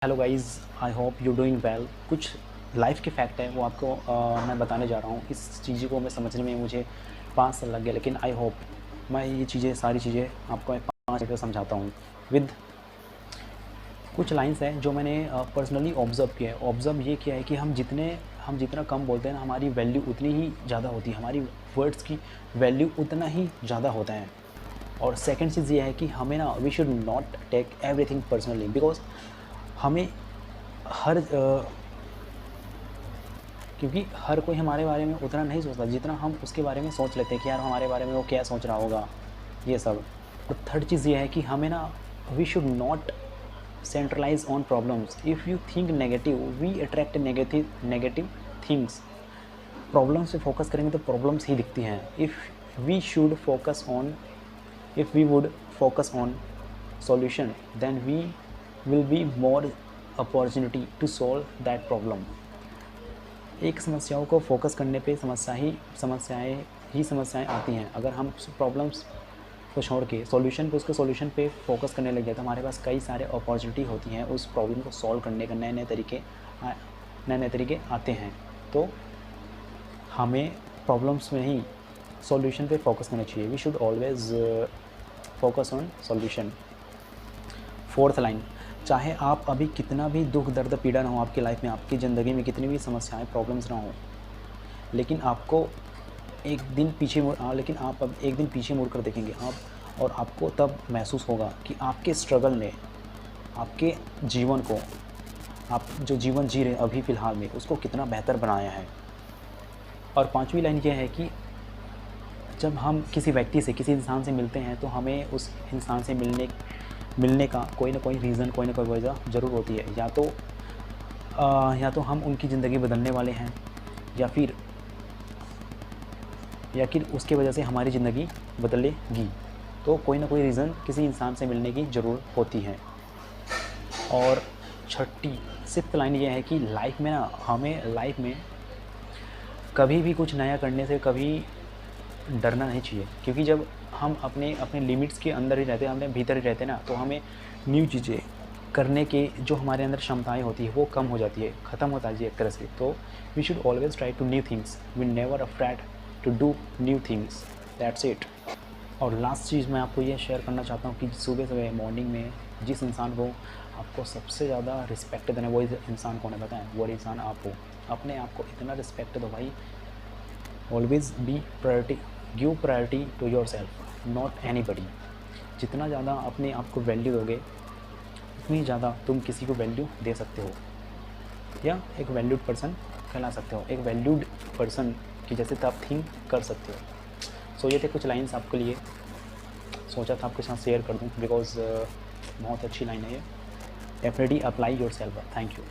Hello guys, I hope you doing well. कुछ life के fact है वो आपको मैं बताने जा रहा हूँ। इस चीज़ को मैं समझने में मुझे 5 साल लग गए, लेकिन आई होप मैं ये चीज़ें सारी चीज़ें आपको मैं 5 मिनट में समझाता हूँ विद कुछ लाइंस हैं जो मैंने पर्सनली ऑब्ज़र्व किया है। ऑब्ज़र्व ये किया है कि हम जितना कम बोलते हैं ना, हमारी वैल्यू उतनी ही ज़्यादा होती है, हमारी वर्ड्स की वैल्यू उतना ही ज़्यादा होता है। और सेकंड चीज़ ये है कि हमें ना we should not take everything personally, because हमें हर क्योंकि हर कोई हमारे बारे में उतना नहीं सोचता जितना हम उसके बारे में सोच लेते हैं कि यार हमारे बारे में वो क्या सोच रहा होगा, ये सब। और थर्ड चीज़ ये है कि हमें ना we should not centralize on problems. If you think negative we attract negative things. Problems पे फोकस करेंगे तो प्रॉब्लम्स ही दिखती हैं। If we would focus on solution, then we will be more opportunity to solve that problem। एक समस्याओं को focus करने पे समस्याएं आती हैं। अगर हम प्रॉब्लम्स को छोड़ के सॉल्यूशन पे फोकस करने लग जाए तो हमारे पास कई सारे अपॉर्चुनिटी होती हैं उस प्रॉब्लम को सॉल्व करने का। नए नए तरीके आते हैं। तो हमें प्रॉब्लम्स में ही सॉल्यूशन पे फोकस करना चाहिए। We should always focus on solution. Fourth line, चाहे आप अभी कितना भी दुख दर्द पीड़ा ना हो आपकी लाइफ में, आपकी ज़िंदगी में कितनी भी समस्याएं प्रॉब्लम्स ना हो, लेकिन आप अब एक दिन पीछे मुड़ कर देखेंगे आप, और आपको तब महसूस होगा कि आपके स्ट्रगल ने आपके जीवन को, आप जो जीवन जी रहे अभी फ़िलहाल में, उसको कितना बेहतर बनाया है। और पाँचवीं लाइन यह है कि जब हम किसी व्यक्ति से, किसी इंसान से मिलते हैं तो हमें उस इंसान से मिलने का कोई ना कोई रीज़न, कोई ना कोई वजह ज़रूर होती है। या तो हम उनकी ज़िंदगी बदलने वाले हैं, या फिर उसके वजह से हमारी ज़िंदगी बदलेगी। तो कोई ना कोई रीज़न किसी इंसान से मिलने की ज़रूर होती है। और सिक्स्थ लाइन ये है कि हमें लाइफ में कभी भी कुछ नया करने से कभी डरना नहीं चाहिए, क्योंकि जब हम अपने लिमिट्स के अंदर ही रहते हैं, अपने भीतर ही रहते हैं ना, तो हमें न्यू चीज़ें करने के जो हमारे अंदर क्षमताएं होती है वो कम हो जाती है, ख़त्म हो जाती है एक तरह से। तो we should always try to new things, we never afraid to do new things, that's it. और लास्ट चीज़ मैं आपको ये शेयर करना चाहता हूँ कि सुबह सुबह मॉर्निंग में जिस इंसान को आपको सबसे ज़्यादा रिस्पेक्ट देना है, वो इंसान कौन है पता है? वो इंसान आप हो। अपने आप को इतना रिस्पेक्ट दो भाई। Always give priority to yourself, not anybody. जितना ज़्यादा अपने आप को वैल्यू दोगे उतनी ज़्यादा तुम किसी को वैल्यू दे सकते हो, या एक वैल्यूड पर्सन कहला सकते हो। एक वैल्यूड पर्सन की जैसे तो आप थिंक कर सकते हो। सो ये थे कुछ लाइन्स आपके लिए, सोचा था आपके साथ शेयर कर दूँ, बिकॉज बहुत अच्छी लाइन है ये। Definitely apply your self. Thank you.